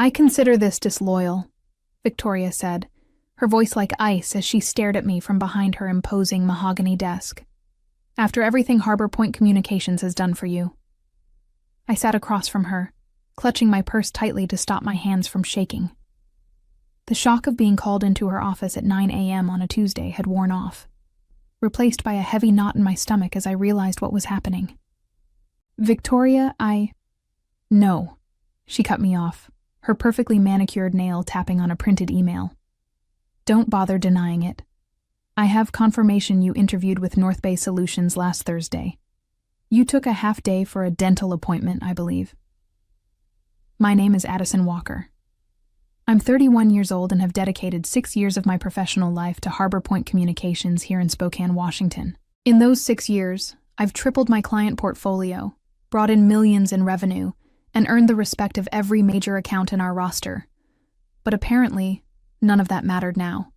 I consider this disloyal, Victoria said, her voice like ice as she stared at me from behind her imposing mahogany desk. After everything Harbor Point Communications has done for you. I sat across from her, clutching my purse tightly to stop my hands from shaking. The shock of being called into her office at 9 a.m. on a Tuesday had worn off, replaced by a heavy knot in my stomach as I realized what was happening. Victoria, No, she cut me off, her perfectly manicured nail tapping on a printed email. Don't bother denying it. I have confirmation you interviewed with North Bay Solutions last Thursday. You took a half day for a dental appointment, I believe. My name is Addison Walker. I'm 31 years old and have dedicated 6 years of my professional life to Harbor Point Communications here in Spokane, Washington. In those 6 years, I've tripled my client portfolio, brought in millions in revenue, and earned the respect of every major account in our roster. But apparently, none of that mattered now.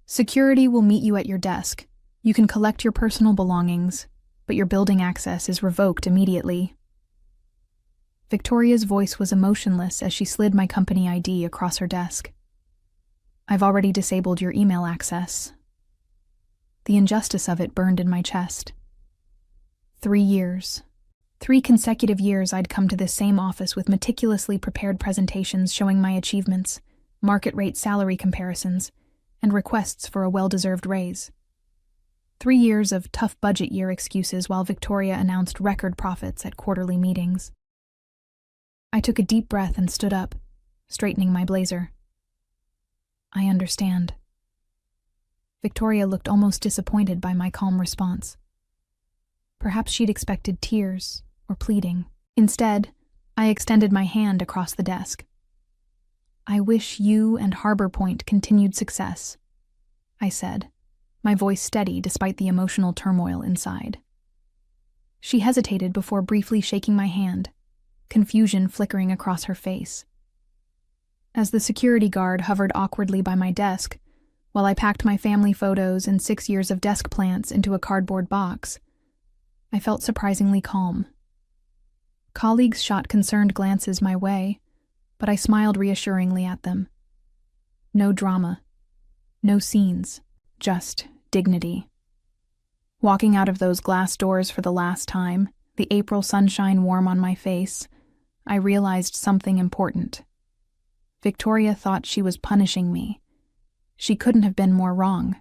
Security will meet you at your desk. You can collect your personal belongings, but your building access is revoked immediately. Victoria's voice was emotionless as she slid my company ID across her desk. I've already disabled your email access. The injustice of it burned in my chest. 3 years. 3 consecutive years I'd come to this same office with meticulously prepared presentations showing my achievements, market rate salary comparisons, and requests for a well-deserved raise. 3 years of tough budget year excuses while Victoria announced record profits at quarterly meetings. I took a deep breath and stood up, straightening my blazer. I understand. Victoria looked almost disappointed by my calm response. Perhaps she'd expected tears or pleading. Instead, I extended my hand across the desk. I wish you and Harbor Point continued success, I said, my voice steady despite the emotional turmoil inside. She hesitated before briefly shaking my hand, confusion flickering across her face. As the security guard hovered awkwardly by my desk, while I packed my family photos and 6 years of desk plants into a cardboard box, I felt surprisingly calm. Colleagues shot concerned glances my way, but I smiled reassuringly at them. No drama, no scenes, just dignity. Walking out of those glass doors for the last time, the April sunshine warm on my face, I realized something important. Victoria thought she was punishing me. She couldn't have been more wrong.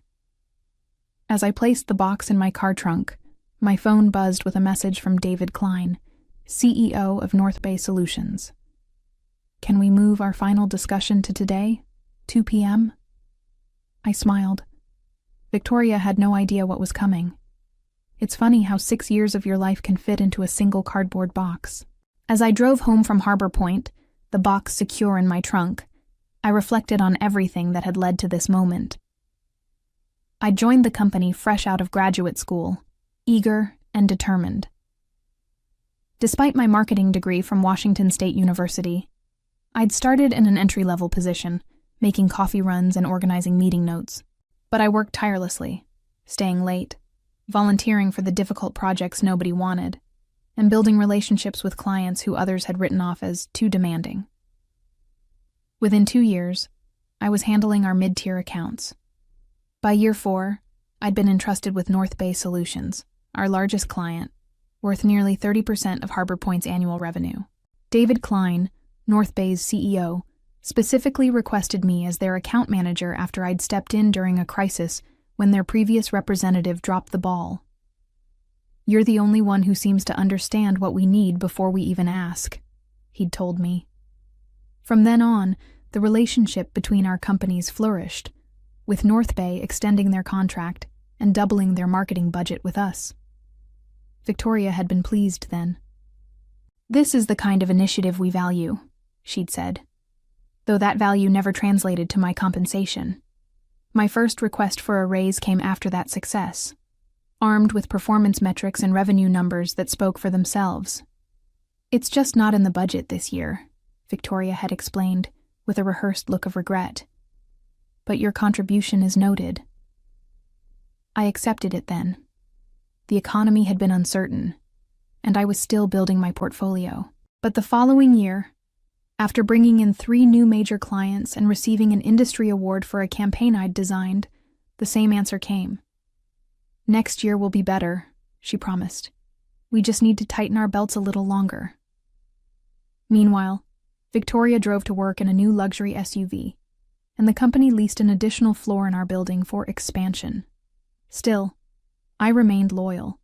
As I placed the box in my car trunk, my phone buzzed with a message from David Klein, CEO of North Bay Solutions. Can we move our final discussion to today, 2 p.m.? I smiled. Victoria had no idea what was coming. It's funny how 6 years of your life can fit into a single cardboard box. As I drove home from Harbor Point, the box secure in my trunk, I reflected on everything that had led to this moment. I joined the company fresh out of graduate school, eager and determined. Despite my marketing degree from Washington State University, I'd started in an entry-level position, making coffee runs and organizing meeting notes. But I worked tirelessly, staying late, volunteering for the difficult projects nobody wanted, and building relationships with clients who others had written off as too demanding. Within 2 years, I was handling our mid-tier accounts. By year 4, I'd been entrusted with North Bay Solutions, our largest client, worth nearly 30% of Harbor Point's annual revenue. David Klein, North Bay's CEO, specifically requested me as their account manager after I'd stepped in during a crisis when their previous representative dropped the ball. You're the only one who seems to understand what we need before we even ask, he'd told me. From then on, the relationship between our companies flourished, with North Bay extending their contract and doubling their marketing budget with us. Victoria had been pleased then. This is the kind of initiative we value, she'd said, though that value never translated to my compensation. My first request for a raise came after that success, armed with performance metrics and revenue numbers that spoke for themselves. It's just not in the budget this year, Victoria had explained, with a rehearsed look of regret. But your contribution is noted. I accepted it then. The economy had been uncertain, and I was still building my portfolio. But the following year, After bringing in 3 new major clients and receiving an industry award for a campaign I'd designed, the same answer came. "Next year will be better," she promised. "We just need to tighten our belts a little longer." Meanwhile, Victoria drove to work in a new luxury SUV, and the company leased an additional floor in our building for expansion. Still, I remained loyal,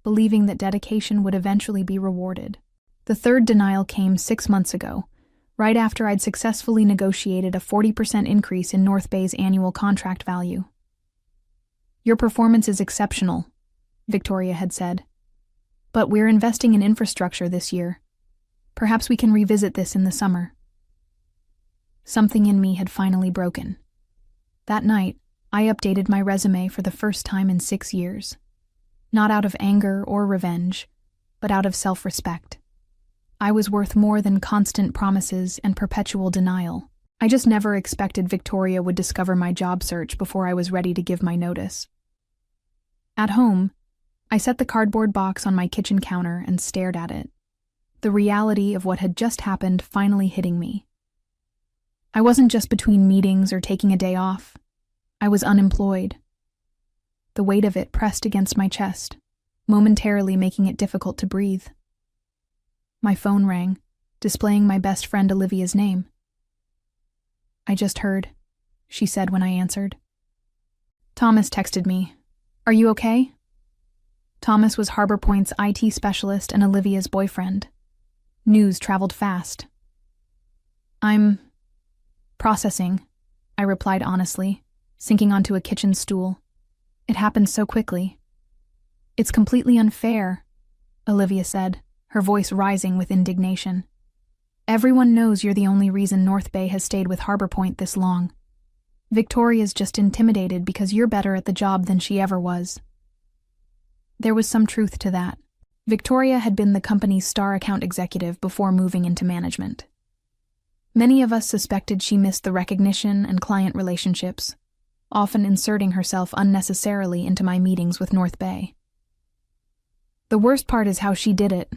believing that dedication would eventually be rewarded. The third denial came 6 months ago, right after I'd successfully negotiated a 40% increase in North Bay's annual contract value. "Your performance is exceptional," Victoria had said. "But we're investing in infrastructure this year. Perhaps we can revisit this in the summer." Something in me had finally broken. That night, I updated my resume for the first time in 6 years. Not out of anger or revenge, but out of self-respect. I was worth more than constant promises and perpetual denial. I just never expected Victoria would discover my job search before I was ready to give my notice. At home, I set the cardboard box on my kitchen counter and stared at it, the reality of what had just happened finally hitting me. I wasn't just between meetings or taking a day off. I was unemployed. The weight of it pressed against my chest, momentarily making it difficult to breathe. My phone rang, displaying my best friend Olivia's name. "I just heard," she said when I answered. "Thomas texted me. Are you okay?" Thomas was Harbor Point's IT specialist and Olivia's boyfriend. News traveled fast. "I'm processing," I replied honestly, sinking onto a kitchen stool. "It happened so quickly." "It's completely unfair," Olivia said, her voice rising with indignation. "Everyone knows you're the only reason North Bay has stayed with Harbor Point this long. Victoria's just intimidated because you're better at the job than she ever was." There was some truth to that. Victoria had been the company's star account executive before moving into management. Many of us suspected she missed the recognition and client relationships, often inserting herself unnecessarily into my meetings with North Bay. "The worst part is how she did it,"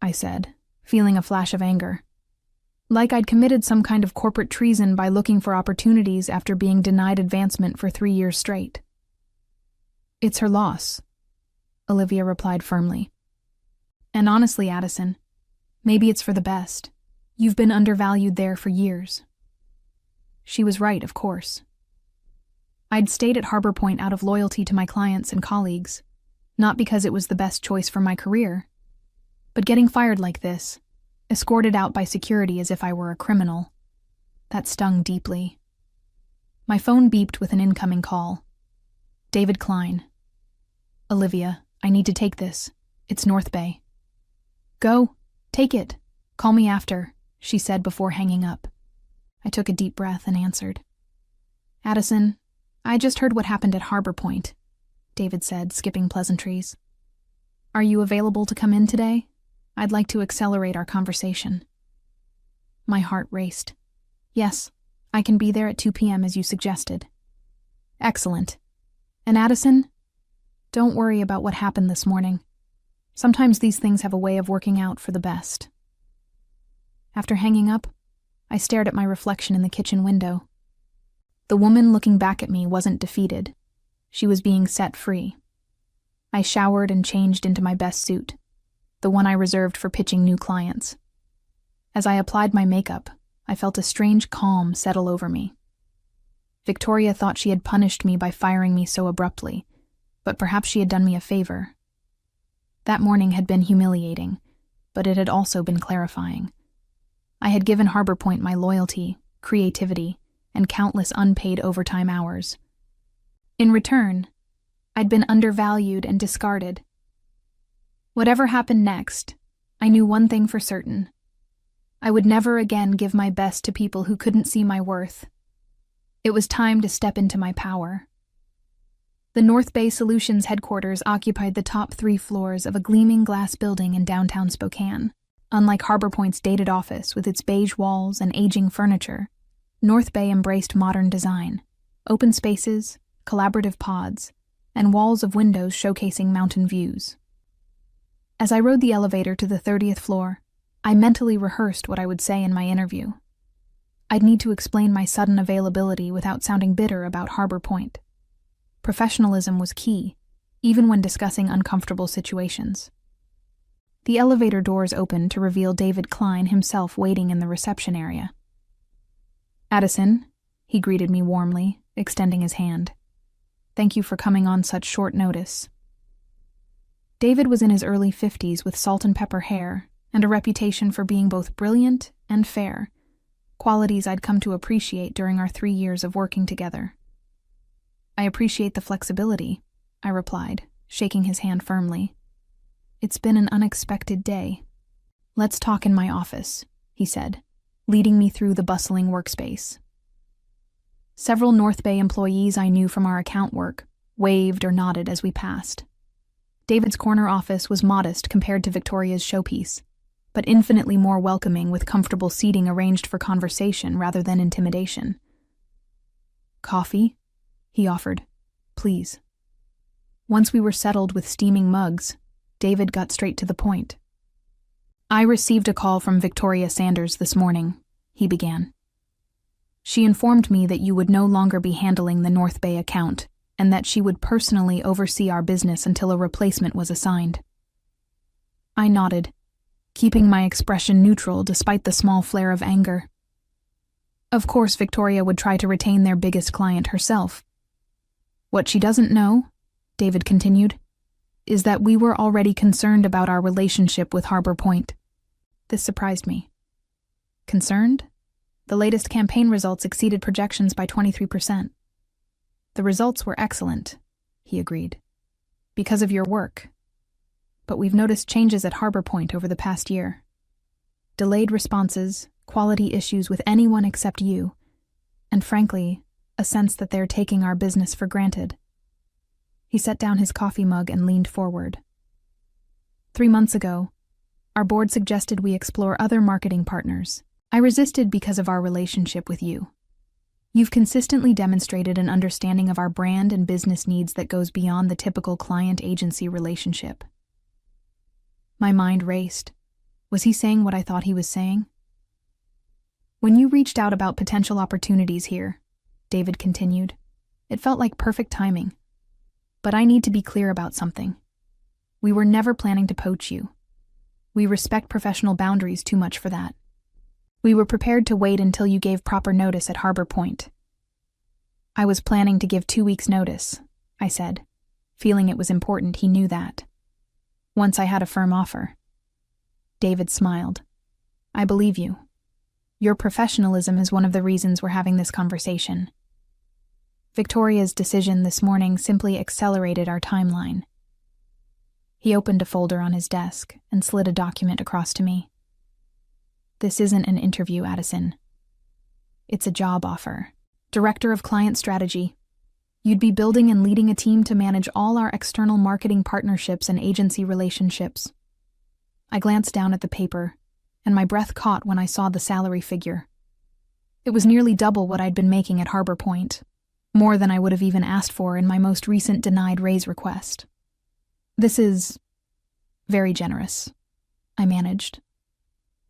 I said, feeling a flash of anger. Like I'd committed some kind of corporate treason by looking for opportunities after being denied advancement for 3 years straight. "It's her loss," Olivia replied firmly. "And honestly, Addison, maybe it's for the best. You've been undervalued there for years." She was right, of course. I'd stayed at Harbor Point out of loyalty to my clients and colleagues, not because it was the best choice for my career. But getting fired like this, escorted out by security as if I were a criminal, that stung deeply. My phone beeped with an incoming call. David Klein. "Olivia, I need to take this. It's North Bay." "Go. Take it. Call me after," she said before hanging up. I took a deep breath and answered. "Addison, I just heard what happened at Harbor Point," David said, skipping pleasantries. "Are you available to come in today? I'd like to accelerate our conversation." My heart raced. "Yes, I can be there at 2 p.m. as you suggested." "Excellent. And Addison, don't worry about what happened this morning. Sometimes these things have a way of working out for the best." After hanging up, I stared at my reflection in the kitchen window. The woman looking back at me wasn't defeated. She was being set free. I showered and changed into my best suit, the one I reserved for pitching new clients. As I applied my makeup, I felt a strange calm settle over me. Victoria thought she had punished me by firing me so abruptly, but perhaps she had done me a favor. That morning had been humiliating, but it had also been clarifying. I had given Harbor Point my loyalty, creativity, and countless unpaid overtime hours. In return, I'd been undervalued and discarded. Whatever happened next, I knew one thing for certain. I would never again give my best to people who couldn't see my worth. It was time to step into my power. The North Bay Solutions headquarters occupied the top 3 floors of a gleaming glass building in downtown Spokane. Unlike Harbor Point's dated office with its beige walls and aging furniture, North Bay embraced modern design, open spaces, collaborative pods, and walls of windows showcasing mountain views. As I rode the elevator to the 30th floor, I mentally rehearsed what I would say in my interview. I'd need to explain my sudden availability without sounding bitter about Harbor Point. Professionalism was key, even when discussing uncomfortable situations. The elevator doors opened to reveal David Klein himself waiting in the reception area. "Addison," he greeted me warmly, extending his hand. "Thank you for coming on such short notice." David was in his early 50s with salt and pepper hair and a reputation for being both brilliant and fair, qualities I'd come to appreciate during our 3 years of working together. "I appreciate the flexibility," I replied, shaking his hand firmly. "It's been an unexpected day." "Let's talk in my office," he said, leading me through the bustling workspace. Several North Bay employees I knew from our account work waved or nodded as we passed. David's corner office was modest compared to Victoria's showpiece, but infinitely more welcoming with comfortable seating arranged for conversation rather than intimidation. "Coffee?" he offered. "Please." Once we were settled with steaming mugs, David got straight to the point. "I received a call from Victoria Sanders this morning," he began. "She informed me that you would no longer be handling the North Bay account and that she would personally oversee our business until a replacement was assigned." I nodded, keeping my expression neutral despite the small flare of anger. Of course, Victoria would try to retain their biggest client herself. "What she doesn't know," David continued, "is that we were already concerned about our relationship with Harbor Point." This surprised me. "Concerned?" The latest campaign results exceeded projections by 23%. "The results were excellent," he agreed, "because of your work. But we've noticed changes at Harbor Point over the past year. Delayed responses, quality issues with anyone except you, and frankly, a sense that they're taking our business for granted." He set down his coffee mug and leaned forward. 3 months ago, our board suggested we explore other marketing partners. I resisted because of our relationship with you. You've consistently demonstrated an understanding of our brand and business needs that goes beyond the typical client-agency relationship. My mind raced. Was he saying what I thought he was saying? "When you reached out about potential opportunities here," David continued, "it felt like perfect timing. But I need to be clear about something. We were never planning to poach you. We respect professional boundaries too much for that. We were prepared to wait until you gave proper notice at Harbor Point." "I was planning to give 2 weeks' notice," I said, feeling it was important he knew that. "Once I had a firm offer." David smiled. "I believe you. Your professionalism is one of the reasons we're having this conversation. Victoria's decision this morning simply accelerated our timeline." He opened a folder on his desk and slid a document across to me. "This isn't an interview, Addison. It's a job offer. Director of Client Strategy. You'd be building and leading a team to manage all our external marketing partnerships and agency relationships." I glanced down at the paper, and my breath caught when I saw the salary figure. It was nearly double what I'd been making at Harbor Point, more than I would have even asked for in my most recent denied raise request. "This is very generous," I managed.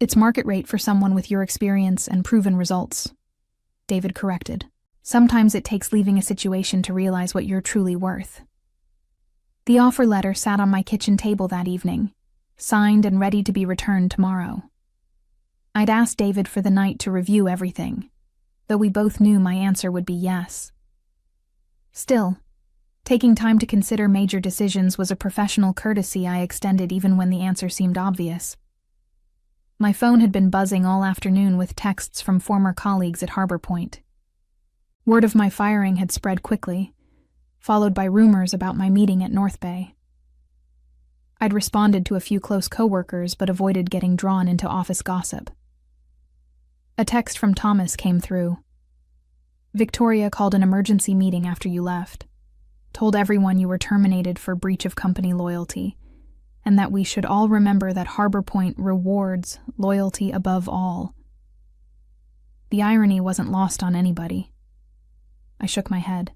"It's market rate for someone with your experience and proven results," David corrected. "Sometimes it takes leaving a situation to realize what you're truly worth." The offer letter sat on my kitchen table that evening, signed and ready to be returned tomorrow. I'd asked David for the night to review everything, though we both knew my answer would be yes. Still, taking time to consider major decisions was a professional courtesy I extended even when the answer seemed obvious. My phone had been buzzing all afternoon with texts from former colleagues at Harbor Point. Word of my firing had spread quickly, followed by rumors about my meeting at North Bay. I'd responded to a few close coworkers but avoided getting drawn into office gossip. A text from Thomas came through. "Victoria called an emergency meeting after you left, told everyone you were terminated for breach of company loyalty, and that we should all remember that Harbor Point rewards loyalty above all." The irony wasn't lost on anybody. I shook my head.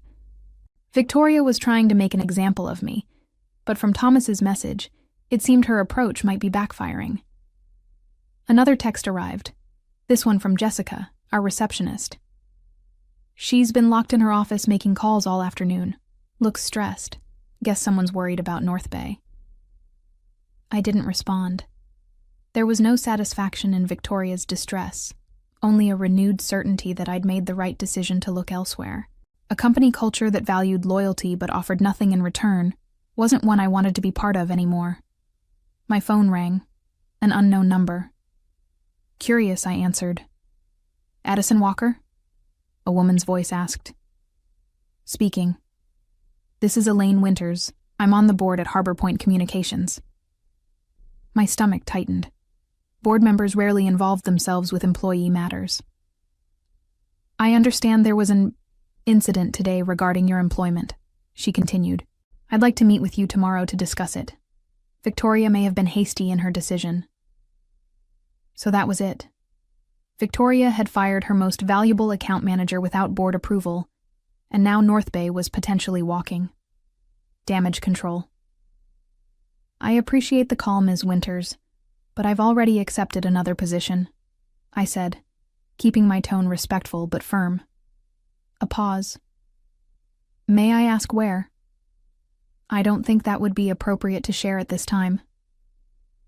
Victoria was trying to make an example of me, but from Thomas's message, it seemed her approach might be backfiring. Another text arrived, this one from Jessica, our receptionist. She's been locked in her office making calls all afternoon. Looks stressed. Guess someone's worried about North Bay. I didn't respond. There was no satisfaction in Victoria's distress, only a renewed certainty that I'd made the right decision to look elsewhere. A company culture that valued loyalty but offered nothing in return wasn't one I wanted to be part of anymore. My phone rang. An unknown number. Curious, I answered. Addison Walker? A woman's voice asked. Speaking. This is Elaine Winters. I'm on the board at Harbor Point Communications. My stomach tightened. Board members rarely involved themselves with employee matters. I understand there was an incident today regarding your employment, she continued. I'd like to meet with you tomorrow to discuss it. Victoria may have been hasty in her decision. So that was it. Victoria had fired her most valuable account manager without board approval, and now North Bay was potentially walking. Damage control. I appreciate the call, Ms. Winters, but I've already accepted another position, I said, keeping my tone respectful but firm. A pause. May I ask where? I don't think that would be appropriate to share at this time.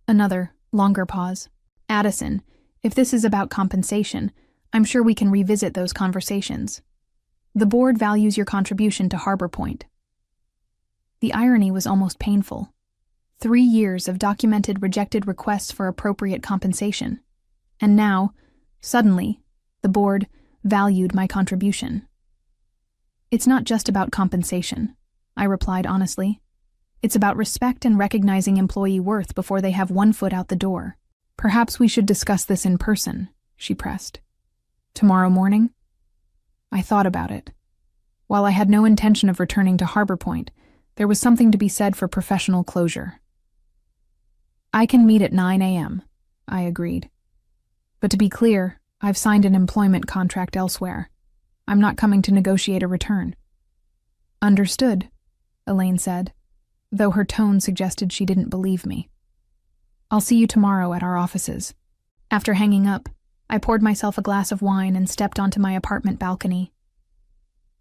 Another, longer pause. Addison, if this is about compensation, I'm sure we can revisit those conversations. The board values your contribution to Harbor Point. The irony was almost painful. 3 years of documented rejected requests for appropriate compensation. And now, suddenly, the board valued my contribution. It's not just about compensation, I replied honestly. It's about respect and recognizing employee worth before they have one foot out the door. Perhaps we should discuss this in person, she pressed. Tomorrow morning? I thought about it. While I had no intention of returning to Harbor Point, there was something to be said for professional closure. I can meet at 9 a.m., I agreed. But to be clear, I've signed an employment contract elsewhere. I'm not coming to negotiate a return. Understood, Elaine said, though her tone suggested she didn't believe me. I'll see you tomorrow at our offices. After hanging up, I poured myself a glass of wine and stepped onto my apartment balcony.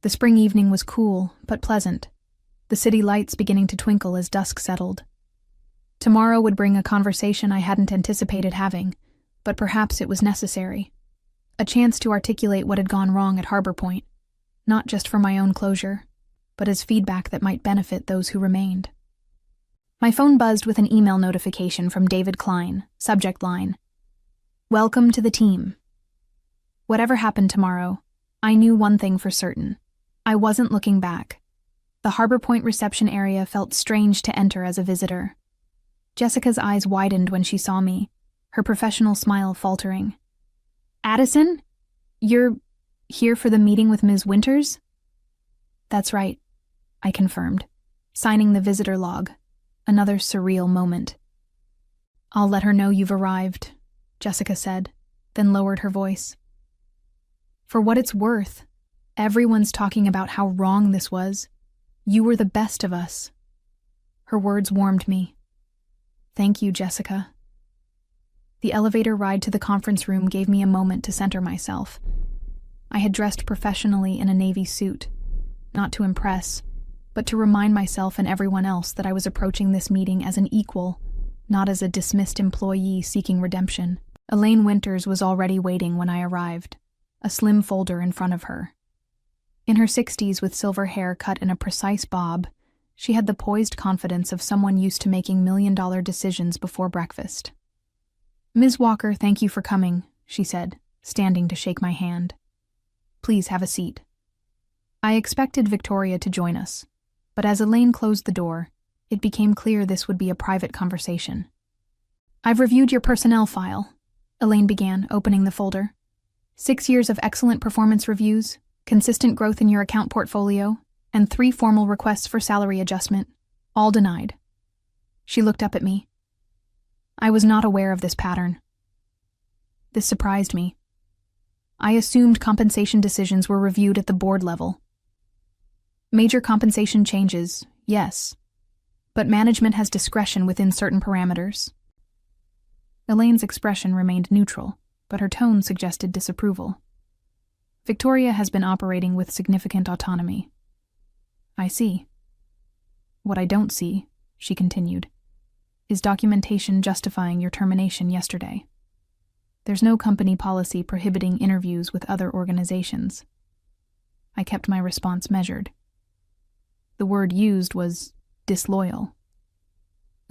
The spring evening was cool, but pleasant, the city lights beginning to twinkle as dusk settled. Tomorrow would bring a conversation I hadn't anticipated having, but perhaps it was necessary. A chance to articulate what had gone wrong at Harbor Point, not just for my own closure, but as feedback that might benefit those who remained. My phone buzzed with an email notification from David Klein, subject line, "Welcome to the team." Whatever happened tomorrow, I knew one thing for certain. I wasn't looking back. The Harbor Point reception area felt strange to enter as a visitor. Jessica's eyes widened when she saw me, her professional smile faltering. Addison? You're here for the meeting with Ms. Winters? That's right, I confirmed, signing the visitor log. Another surreal moment. I'll let her know you've arrived, Jessica said, then lowered her voice. For what it's worth, everyone's talking about how wrong this was. You were the best of us. Her words warmed me. Thank you, Jessica. The elevator ride to the conference room gave me a moment to center myself. I had dressed professionally in a navy suit, not to impress, but to remind myself and everyone else that I was approaching this meeting as an equal, not as a dismissed employee seeking redemption. Elaine Winters was already waiting when I arrived, a slim folder in front of her. In her 60s with silver hair cut in a precise bob, she had the poised confidence of someone used to making million-dollar decisions before breakfast. Ms. Walker, thank you for coming, she said, standing to shake my hand. Please have a seat. I expected Victoria to join us, but as Elaine closed the door, it became clear this would be a private conversation. I've reviewed your personnel file, Elaine began, opening the folder. 6 years of excellent performance reviews, consistent growth in your account portfolio, and 3 formal requests for salary adjustment, all denied. She looked up at me. I was not aware of this pattern. This surprised me. I assumed compensation decisions were reviewed at the board level. Major compensation changes, yes, but management has discretion within certain parameters. Elaine's expression remained neutral, but her tone suggested disapproval. Victoria has been operating with significant autonomy. I see. What I don't see, she continued, is documentation justifying your termination yesterday. There's no company policy prohibiting interviews with other organizations. I kept my response measured. The word used was disloyal.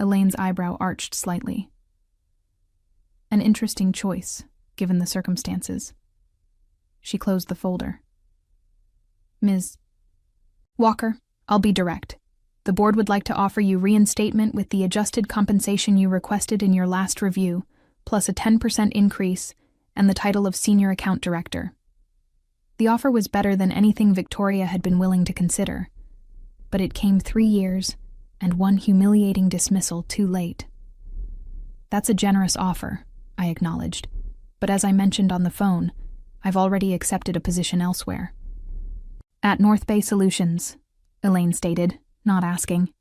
Elaine's eyebrow arched slightly. An interesting choice, given the circumstances. She closed the folder. Ms. Walker, I'll be direct. The board would like to offer you reinstatement with the adjusted compensation you requested in your last review, plus a 10% increase and the title of Senior Account Director. The offer was better than anything Victoria had been willing to consider, but it came 3 years and one humiliating dismissal too late. That's a generous offer, I acknowledged, but as I mentioned on the phone, I've already accepted a position elsewhere. At North Bay Solutions, Elaine stated, not asking.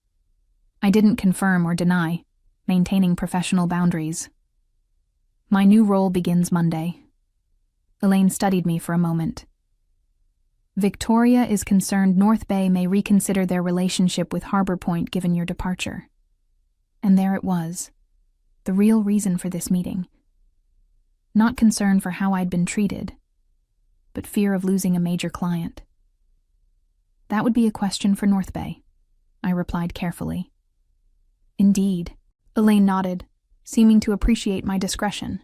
I didn't confirm or deny, maintaining professional boundaries. My new role begins Monday. Elaine studied me for a moment. Victoria is concerned North Bay may reconsider their relationship with Harbor Point given your departure. And there it was, the real reason for this meeting. Not concern for how I'd been treated, but fear of losing a major client. That would be a question for North Bay, I replied carefully. Indeed, Elaine nodded, seeming to appreciate my discretion.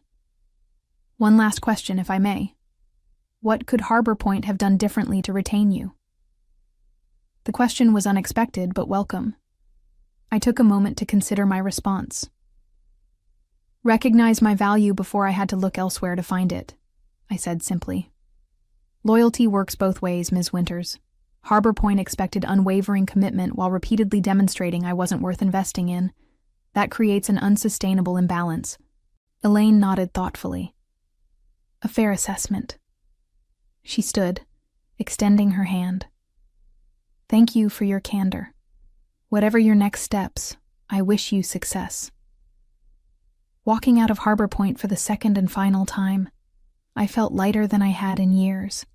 One last question, if I may. What could Harbor Point have done differently to retain you? The question was unexpected but welcome. I took a moment to consider my response. Recognize my value before I had to look elsewhere to find it, I said simply. Loyalty works both ways, Ms. Winters. Harbor Point expected unwavering commitment while repeatedly demonstrating I wasn't worth investing in. That creates an unsustainable imbalance. Elaine nodded thoughtfully. A fair assessment. She stood, extending her hand. Thank you for your candor. Whatever your next steps, I wish you success. Walking out of Harbor Point for the second and final time, I felt lighter than I had in years.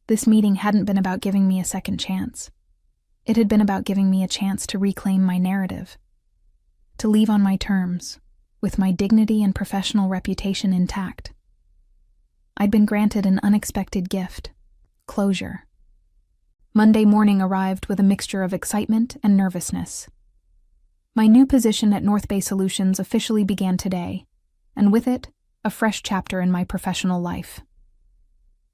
This meeting hadn't been about giving me a second chance. It had been about giving me a chance to reclaim my narrative, to leave on my terms, with my dignity and professional reputation intact. I'd been granted an unexpected gift, closure. Monday morning arrived with a mixture of excitement and nervousness. My new position at North Bay Solutions officially began today, and with it, a fresh chapter in my professional life.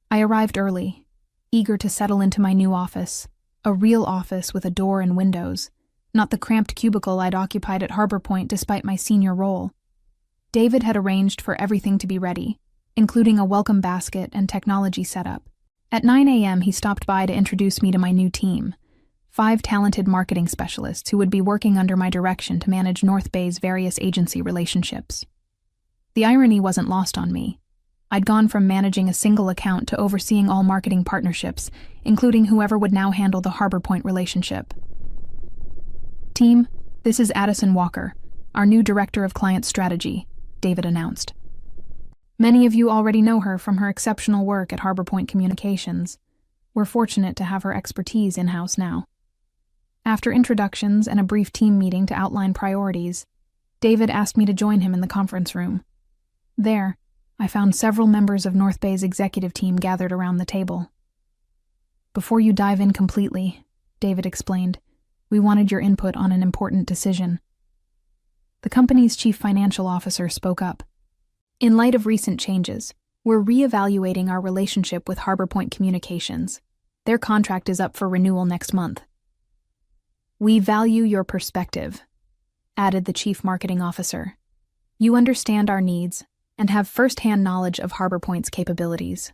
I arrived early, eager to settle into my new office, a real office with a door and windows, not the cramped cubicle I'd occupied at Harbor Point despite my senior role. David had arranged for everything to be ready, including a welcome basket and technology setup. At 9 a.m., he stopped by to introduce me to my new team, 5 talented marketing specialists who would be working under my direction to manage North Bay's various agency relationships. The irony wasn't lost on me. I'd gone from managing a single account to overseeing all marketing partnerships, including whoever would now handle the Harbor Point relationship. Team, this is Addison Walker, our new Director of Client Strategy, David announced. Many of you already know her from her exceptional work at Harbor Point Communications. We're fortunate to have her expertise in-house now. After introductions and a brief team meeting to outline priorities, David asked me to join him in the conference room. There, I found several members of North Bay's executive team gathered around the table. Before you dive in completely, David explained, we wanted your input on an important decision. The company's chief financial officer spoke up. In light of recent changes, we're reevaluating our relationship with Harbor Point Communications. Their contract is up for renewal next month. We value your perspective, added the chief marketing officer. You understand our needs and have first-hand knowledge of Harbor Point's capabilities.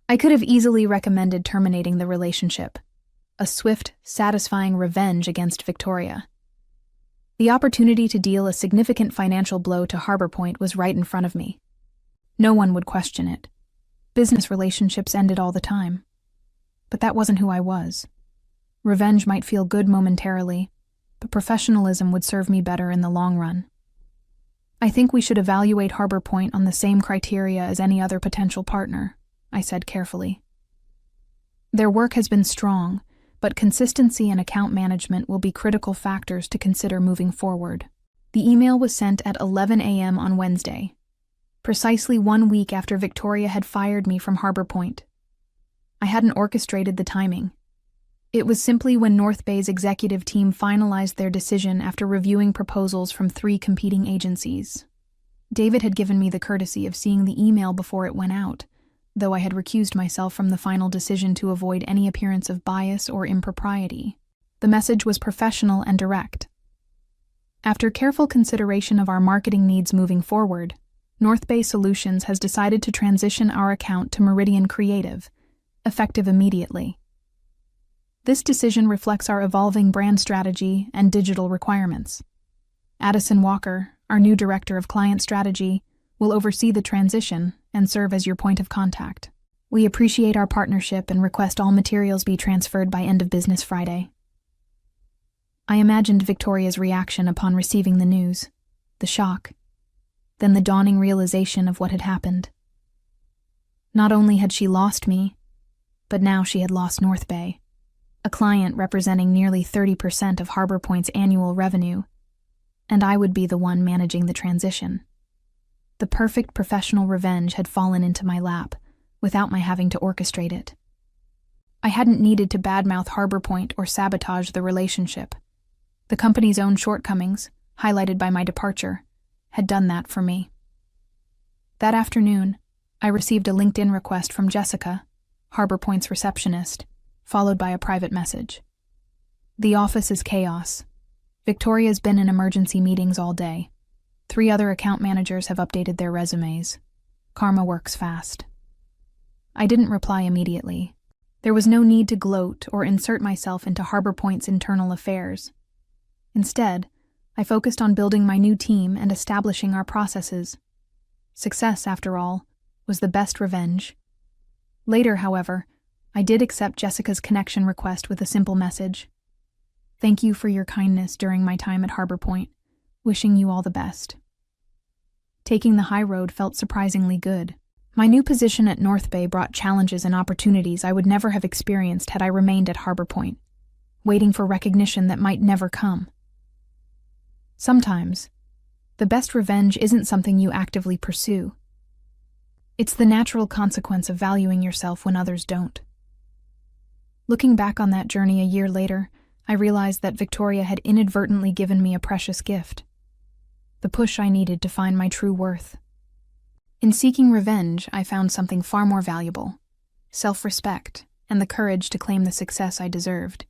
I could have easily recommended terminating the relationship, a swift, satisfying revenge against Victoria. The opportunity to deal a significant financial blow to Harbor Point was right in front of me. No one would question it. Business relationships ended all the time. But that wasn't who I was. Revenge might feel good momentarily, but professionalism would serve me better in the long run. I think we should evaluate Harbor Point on the same criteria as any other potential partner, I said carefully. Their work has been strong, but consistency and account management will be critical factors to consider moving forward. The email was sent at 11 a.m. on Wednesday, precisely 1 week after Victoria had fired me from Harbor Point. I hadn't orchestrated the timing. It was simply when North Bay's executive team finalized their decision after reviewing proposals from 3 competing agencies. David had given me the courtesy of seeing the email before it went out, though I had recused myself from the final decision to avoid any appearance of bias or impropriety. The message was professional and direct. After careful consideration of our marketing needs moving forward, North Bay Solutions has decided to transition our account to Meridian Creative, effective immediately. This decision reflects our evolving brand strategy and digital requirements. Addison Walker, our new Director of Client Strategy, will oversee the transition and serve as your point of contact. We appreciate our partnership and request all materials be transferred by end of business Friday. I imagined Victoria's reaction upon receiving the news, the shock, then the dawning realization of what had happened. Not only had she lost me, but now she had lost North Bay, a client representing nearly 30% of Harbor Point's annual revenue, and I would be the one managing the transition. The perfect professional revenge had fallen into my lap, without my having to orchestrate it. I hadn't needed to badmouth Harbor Point or sabotage the relationship. The company's own shortcomings, highlighted by my departure, had done that for me. That afternoon, I received a LinkedIn request from Jessica, Harbor Point's receptionist, followed by a private message. The office is chaos. Victoria's been in emergency meetings all day. 3 other account managers have updated their resumes. Karma works fast. I didn't reply immediately. There was no need to gloat or insert myself into Harbor Point's internal affairs. Instead, I focused on building my new team and establishing our processes. Success, after all, was the best revenge. Later, however, I did accept Jessica's connection request with a simple message. Thank you for your kindness during my time at Harbor Point. Wishing you all the best. Taking the high road felt surprisingly good. My new position at North Bay brought challenges and opportunities I would never have experienced had I remained at Harbor Point, waiting for recognition that might never come. Sometimes, the best revenge isn't something you actively pursue. It's the natural consequence of valuing yourself when others don't. Looking back on that journey a year later, I realized that Victoria had inadvertently given me a precious gift. The push I needed to find my true worth. In seeking revenge, I found something far more valuable: self-respect and the courage to claim the success I deserved.